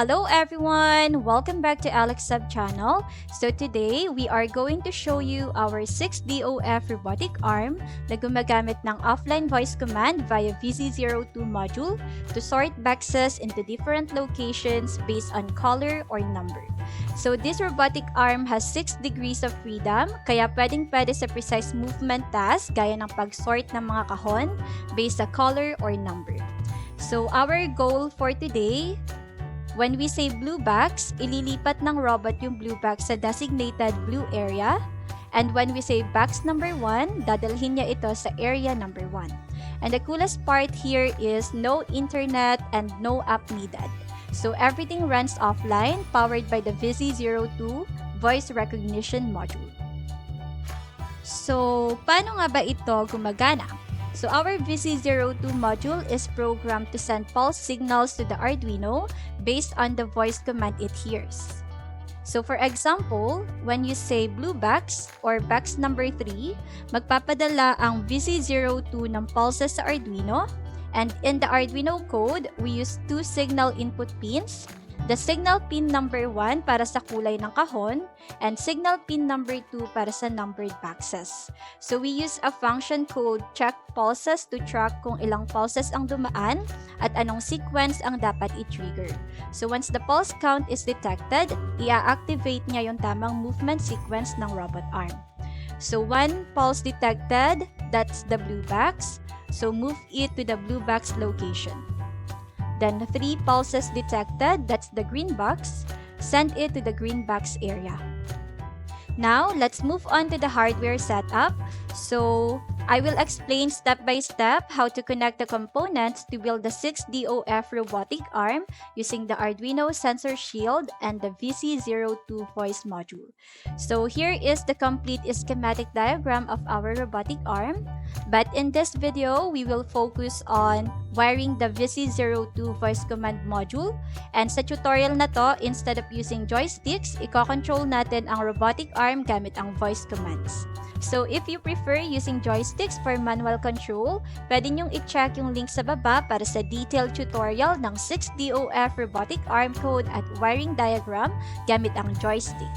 Hello everyone! Welcome back to Elexhub channel. So today, we are going to show you our 6DOF robotic arm na gumagamit ng offline voice command via VC02 module to sort boxes into different locations based on color or number. So this robotic arm has 6 degrees of freedom, kaya pwede sa precise movement task gaya ng pag-sort ng mga kahon based sa color or number. So our goal for today, when we say blue box, ililipat ng robot yung blue box sa designated blue area. And when we say box number 1, dadalhin niya ito sa area number 1. And the coolest part here is no internet and no app needed. So everything runs offline, powered by the VC02 voice recognition module. So paano nga ba ito gumagana? So our VC02 module is programmed to send pulse signals to the Arduino based on the voice command it hears. So for example, when you say blue box or box number 3, magpapadala ang VC02 ng pulses sa Arduino, and in the Arduino code, we use 2 signal input pins. The signal pin number 1 para sa kulay ng kahon, and signal pin number 2 para sa numbered boxes. So we use a function called check pulses to track kung ilang pulses ang dumaan at anong sequence ang dapat i-trigger. So once the pulse count is detected, i-activate niya yung tamang movement sequence ng robot arm. So 1 pulse detected, that's the blue box. So move it to the blue box location. Then 3 pulses detected, that's the green box. Send it to the green box area. Now, let's move on to the hardware setup. So, I will explain step by step how to connect the components to build the 6DOF robotic arm using the Arduino sensor shield and the VC02 voice module. So, here is the complete schematic diagram of our robotic arm. But in this video, we will focus on wiring the VC02 voice command module. And sa tutorial na to, instead of using joysticks, i-control natin ang robotic arm gamit ang voice commands. So if you prefer using joysticks for manual control, pwede nyong i-check yung link sa baba para sa detailed tutorial ng 6DOF robotic arm code at wiring diagram gamit ang joystick.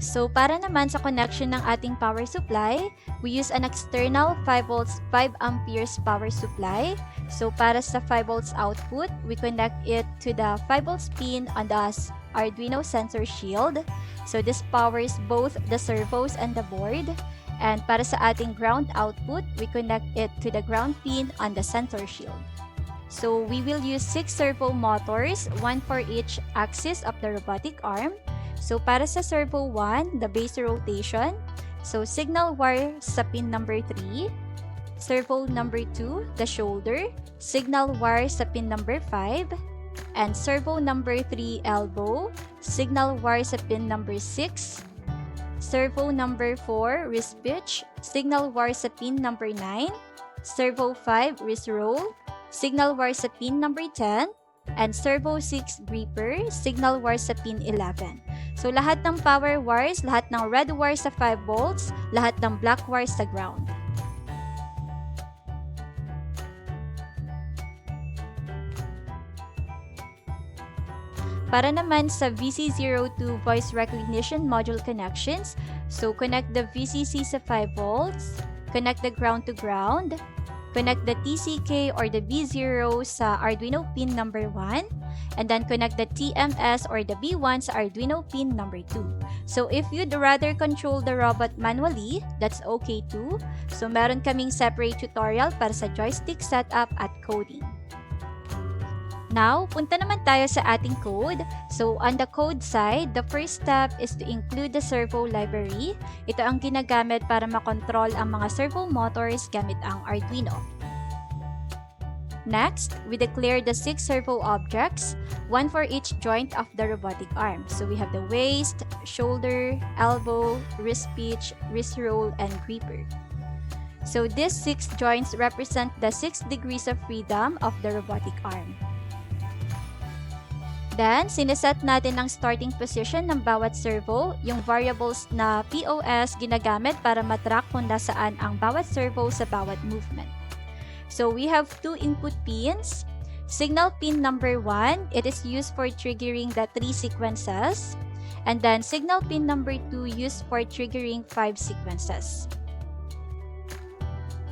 So para naman sa connection ng ating power supply, we use an external 5 volts 5 amperes power supply. So para sa 5 volts output, we connect it to the 5 volts pin on the Arduino sensor shield. So this powers both the servos and the board. And para sa ating ground output, we connect it to the ground pin on the sensor shield. So we will use 6 servo motors, 1 for each axis of the robotic arm. So para sa servo 1, the base rotation. So signal wire sa pin number 3. Servo number 2, the shoulder. Signal wire sa pin number 5. And servo number 3, elbow. Signal wire sa pin number 6. Servo number 4, wrist pitch. Signal wire sa pin number 9. Servo 5, wrist roll. Signal wire sa pin number 10. And servo 6 gripper, signal wire sa pin 11. So lahat ng power wires, lahat ng red wires sa 5 volts, lahat ng black wires sa ground. Para naman sa VC02 voice recognition module connections, so connect the VCC sa 5 volts, connect the ground to ground, connect the TCK or the B0 sa Arduino pin number 1, and then connect the TMS or the B1 sa Arduino pin number 2. So if you'd rather control the robot manually, that's okay too. So meron kaming separate tutorial para sa joystick setup at coding. Now, punta naman tayo sa ating code. So, on the code side, the first step is to include the servo library. Ito ang ginagamit para makontrol ang mga servo motors gamit ang Arduino. Next, we declare the 6 servo objects, 1 for each joint of the robotic arm. So, we have the waist, shoulder, elbow, wrist pitch, wrist roll, and gripper. So, these 6 joints represent the 6 degrees of freedom of the robotic arm. Then, sineset natin ang starting position ng bawat servo, yung variables na POS ginagamit para matrack kung nasaan ang bawat servo sa bawat movement. So, we have 2 input pins. Signal pin number 1, it is used for triggering the 3 sequences. And then signal pin number 2 used for triggering 5 sequences.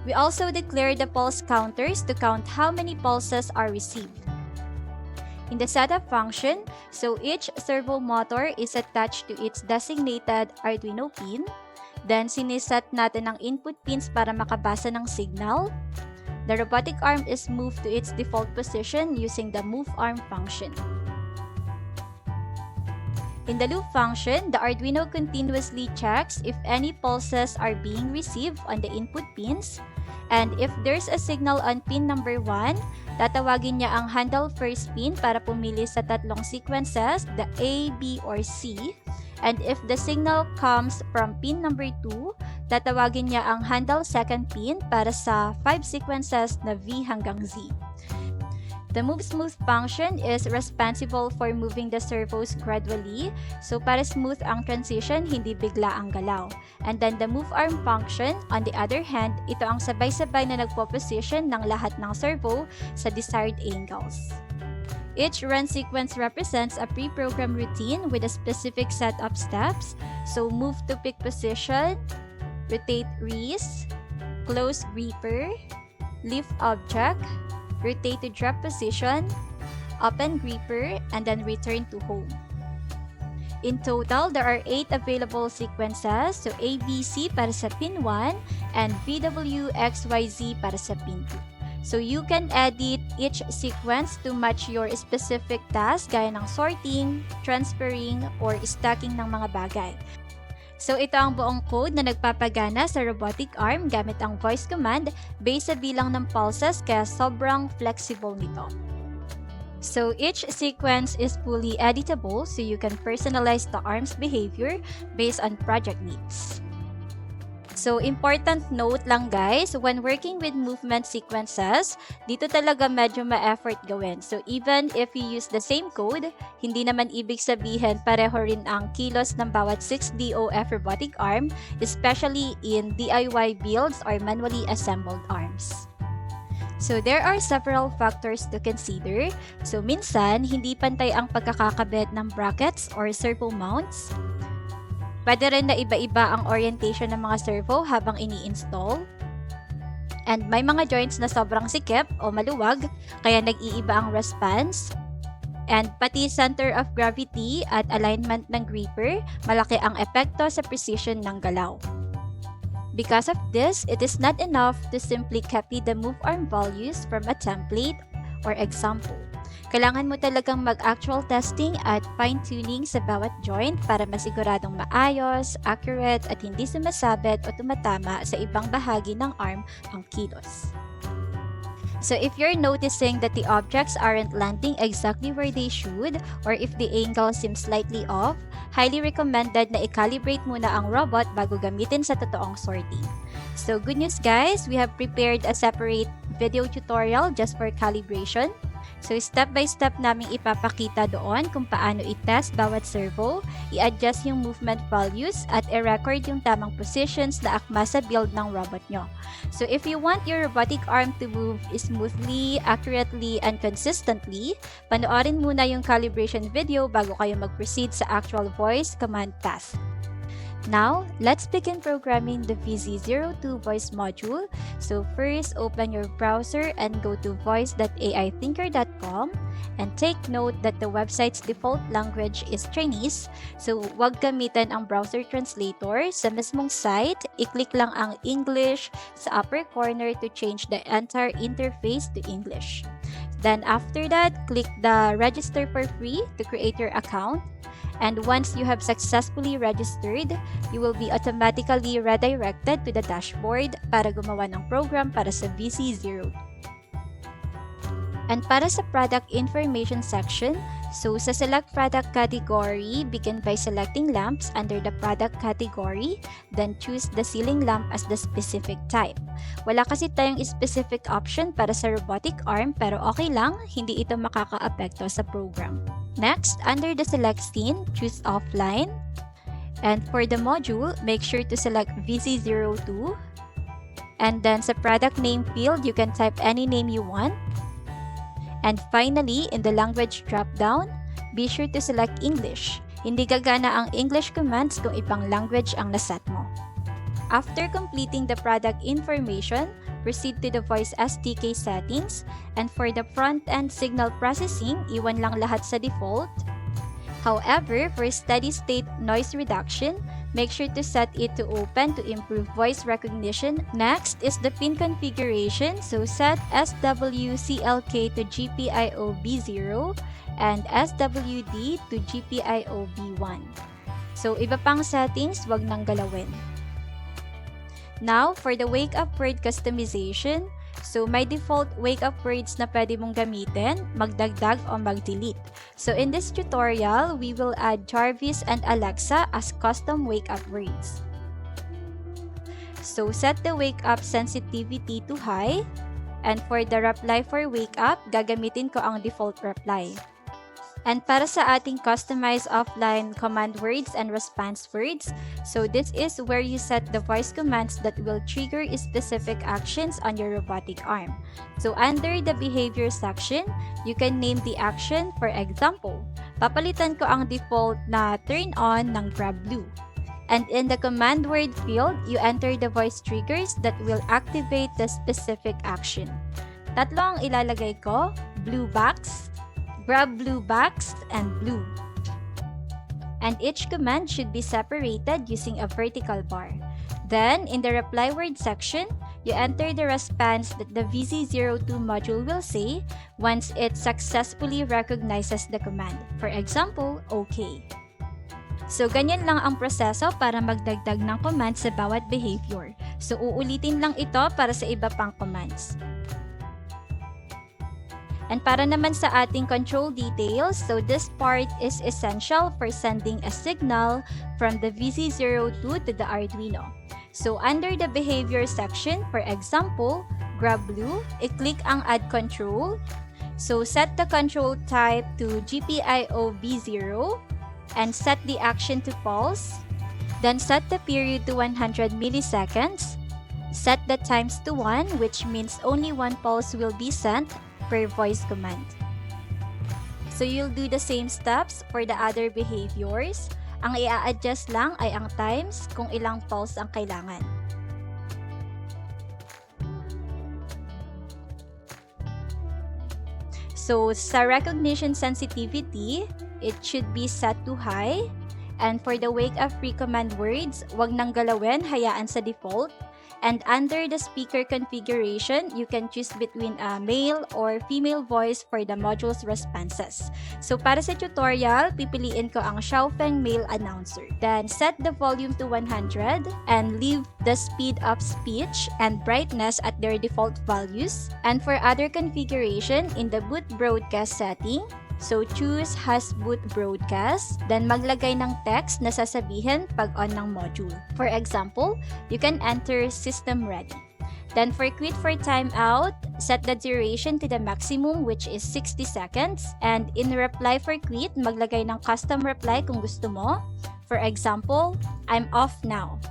We also declare the pulse counters to count how many pulses are received. In the setup function, so each servo motor is attached to its designated Arduino pin. Then siniset natin ang input pins para makabasa ng signal. The robotic arm is moved to its default position using the move arm function. In the loop function, the Arduino continuously checks if any pulses are being received on the input pins. And if there's a signal on pin number 1, tatawagin niya ang handle first pin para pumili sa tatlong sequences, the A, B, or C. And if the signal comes from pin number 2, tatawagin niya ang handle second pin para sa 5 sequences na V hanggang Z. The move smooth function is responsible for moving the servos gradually. So para smooth ang transition, hindi bigla ang galaw. And then the move arm function, on the other hand, ito ang sabay-sabay na nagpo-position ng lahat ng servo sa desired angles. Each run sequence represents a pre-programmed routine with a specific set of steps. So move to pick position, rotate wrist, close gripper, lift object, rotate to drop position, open gripper, and then return to home. In total, there are 8 available sequences, so ABC para sa pin 1 and VWXYZ para sa pin 2. So you can edit each sequence to match your specific task gaya ng sorting, transferring, or stacking ng mga bagay. So ito ang buong code na nagpapagana sa robotic arm gamit ang voice command based sa bilang ng pulses kaya sobrang flexible nito. So each sequence is fully editable so you can personalize the arm's behavior based on project needs. So important note lang guys, when working with movement sequences, dito talaga medyo ma-effort gawin. So even if you use the same code, hindi naman ibig sabihin pareho rin ang kilos ng bawat 6DOF robotic arm, especially in DIY builds or manually assembled arms. So there are several factors to consider. So minsan, hindi pantay ang pagkakakabit ng brackets or servo mounts. Pwede rin na iba-iba ang orientation ng mga servo habang ini-install. And may mga joints na sobrang sikip o maluwag, kaya nag-iiba ang response. And pati center of gravity at alignment ng gripper, malaki ang epekto sa precision ng galaw. Because of this, it is not enough to simply copy the move arm values from a template or example. Kailangan mo talagang mag-actual testing at fine-tuning sa bawat joint para masiguradong maayos, accurate, at hindi sumasabit o tumatama sa ibang bahagi ng arm ang kilos. So if you're noticing that the objects aren't landing exactly where they should, or if the angle seems slightly off, highly recommended na i-calibrate muna ang robot bago gamitin sa totoong sorting. So good news guys, we have prepared a separate video tutorial just for calibration. So step by step naming ipapakita doon kung paano i-test bawat servo, i-adjust yung movement values, at i-record yung tamang positions na akma sa build ng robot nyo. So if you want your robotic arm to move smoothly, accurately, and consistently, panoorin muna yung calibration video bago kayo mag-proceed sa actual voice command task. Now, let's begin programming the VZ02 voice module. So first, open your browser and go to voice.aithinker.com, and take note that the website's default language is Chinese. So wag gamitin ang browser translator. Sa mismong site, i-click lang ang English sa upper corner to change the entire interface to English. Then after that, click the register for free to create your account. And once you have successfully registered, you will be automatically redirected to the dashboard para gumawa ng program para sa VZ02. And para sa product information section, so sa select product category, begin by selecting lamps under the product category, then choose the ceiling lamp as the specific type. Wala kasi tayong specific option para sa robotic arm, pero okay lang, hindi ito makaka-apekto sa program. Next, under the select scene, choose offline. And for the module, make sure to select VZ02. And then sa product name field, you can type any name you want. And finally, in the language drop-down, be sure to select English. Hindi gagana ang English commands kung ibang language ang naset mo. After completing the product information, proceed to the voice SDK settings, and for the front-end signal processing, iwan lang lahat sa default. However, for steady-state noise reduction, make sure to set it to open to improve voice recognition. Next is the pin configuration, so set SWCLK to GPIO-B0 and SWD to GPIO-B1. So, iba pang settings, wag nang galawin. Now, for the wake-up word customization, so may default wake-up words na pwede mong gamitin, magdagdag o mag-delete. So in this tutorial, we will add Jarvis and Alexa as custom wake-up words. So set the wake-up sensitivity to high, and for the reply for wake-up, gagamitin ko ang default reply. And para sa ating customized offline command words and response words, so this is where you set the voice commands that will trigger specific actions on your robotic arm. So under the behavior section, you can name the action. For example, papalitan ko ang default na turn on ng grab blue. And in the command word field, you enter the voice triggers that will activate the specific action. Tatlo ang ilalagay ko, blue box, grab blue box, and blue. And each command should be separated using a vertical bar. Then, in the reply word section, you enter the response that the VZ02 module will say once it successfully recognizes the command. For example, OK. So, ganyan lang ang proseso para magdagdag ng command sa bawat behavior. So, uulitin lang ito para sa iba pang commands. And para naman sa ating control details, so this part is essential for sending a signal from the VZ02 to the Arduino. So under the behavior section, for example, grab blue, i-click ang add control. So set the control type to GPIO-B0 and set the action to false. Then set the period to 100 milliseconds. Set the times to 1, which means only one pulse will be sent per voice command. So you'll do the same steps for the other behaviors. Ang i-adjust lang ay ang times kung ilang pulse ang kailangan. So sa recognition sensitivity, it should be set to high. And for the wake-up pre-command words, wag nang galawin, hayaan sa default. And under the speaker configuration, you can choose between a male or female voice for the module's responses. So para sa tutorial, pipiliin ko ang Xiaofeng male announcer. Then set the volume to 100 and leave the speed of speech and brightness at their default values. And for other configuration, in the boot broadcast setting, so choose has boot broadcast, then maglagay ng text na sasabihin pag on ng module. For example, you can enter system ready. Then for quit for timeout, set the duration to the maximum, which is 60 seconds. And in reply for quit, maglagay ng custom reply kung gusto mo. For example, I'm off now.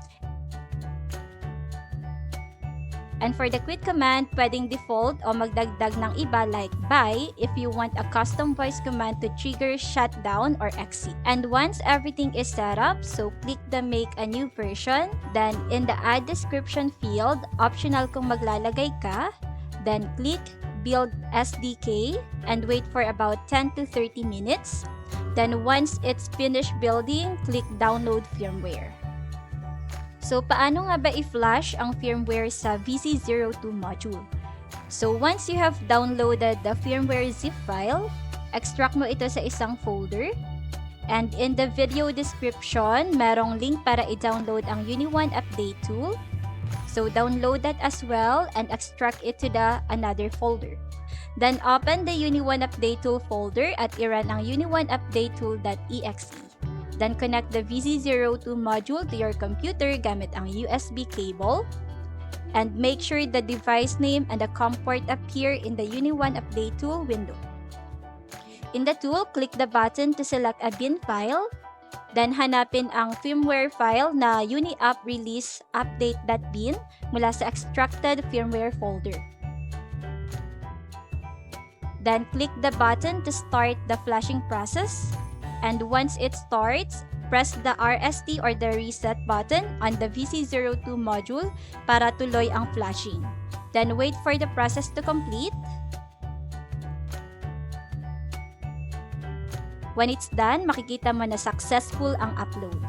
And for the quit command, pwedeng default o magdagdag ng iba like bye if you want a custom voice command to trigger shutdown or exit. And once everything is set up, so click the make a new version. Then in the add description field, optional kung maglalagay ka. Then click build SDK and wait for about 10 to 30 minutes. Then once it's finished building, click download firmware. So, paano nga ba i-flash ang firmware sa VZ02 module? So, once you have downloaded the firmware zip file, extract mo ito sa isang folder. And in the video description, merong link para i-download ang Uni1 Update Tool. So, download that as well and extract it to the another folder. Then, open the Uni1 Update Tool folder at i-run ang Uni1 Update Tool.exe. Then connect the VZ02 module to your computer gamit ang USB cable. And make sure the device name and the COM port appear in the Uni1 Update Tool window. In the tool, click the button to select a bin file. Then hanapin ang firmware file na UniUp release update.bin mula sa extracted firmware folder. Then click the button to start the flashing process. And once it starts, press the RST or the reset button on the VC02 module para tuloy ang flashing. Then wait for the process to complete. When it's done, makikita mo na successful ang upload.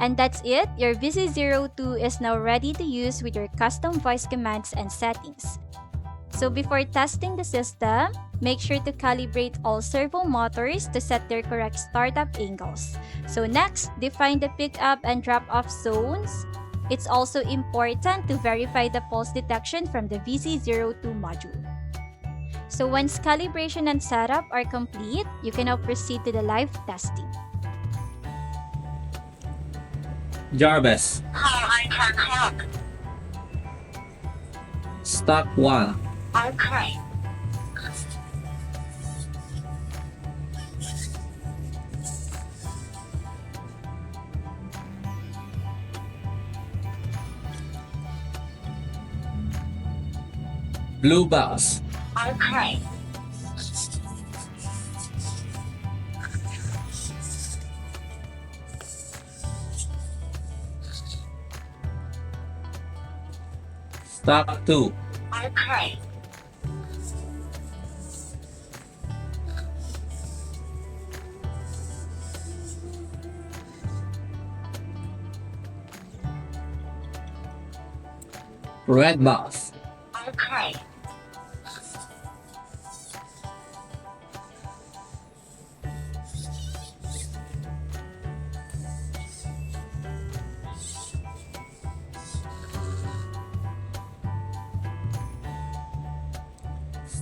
And that's it, your VC02 is now ready to use with your custom voice commands and settings. So before testing the system, make sure to calibrate all servo motors to set their correct startup angles. So next, define the pickup and drop-off zones. It's also important to verify the pulse detection from the VC02 module. So once calibration and setup are complete, you can now proceed to the live testing. Jarvis. How I can help? Stop 1. Okay. Blue box. Okay. Stop 2. Okay. Red box. Okay.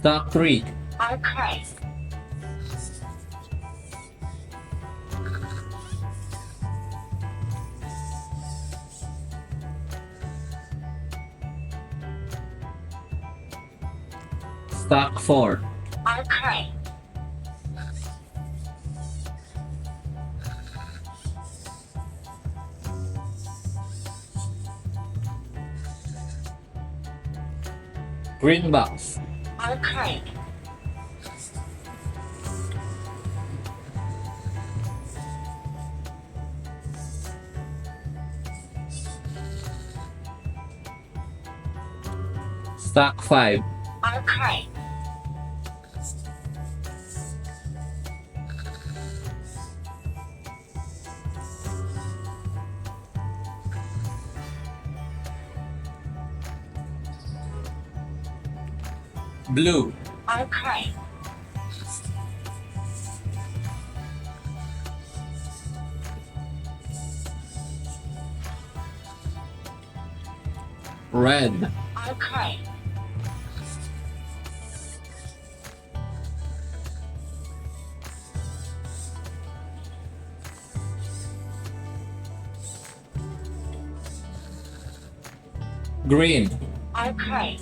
Stop 3. Okay. Stop 4. Okay. Green box. Okay. Stock 5. Okay. Blue. Okay. Red. Okay. Green. Okay.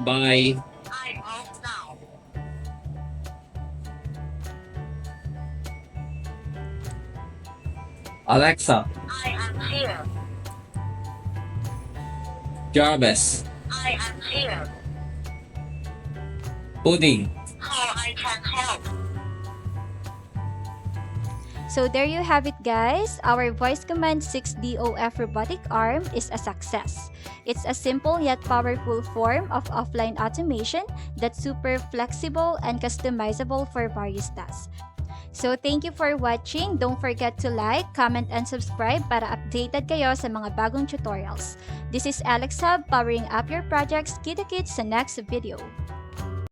Bye. I'm off now. Alexa. I am here. Jarvis. I am here. Pudding. How I can help? So there you have it, guys. Our voice command 6DOF robotic arm is a success. It's a simple yet powerful form of offline automation that's super flexible and customizable for various tasks. So thank you for watching. Don't forget to like, comment, and subscribe para updated kayo sa mga bagong tutorials. This is Elexhub powering up your projects. Kita-kits sa next video.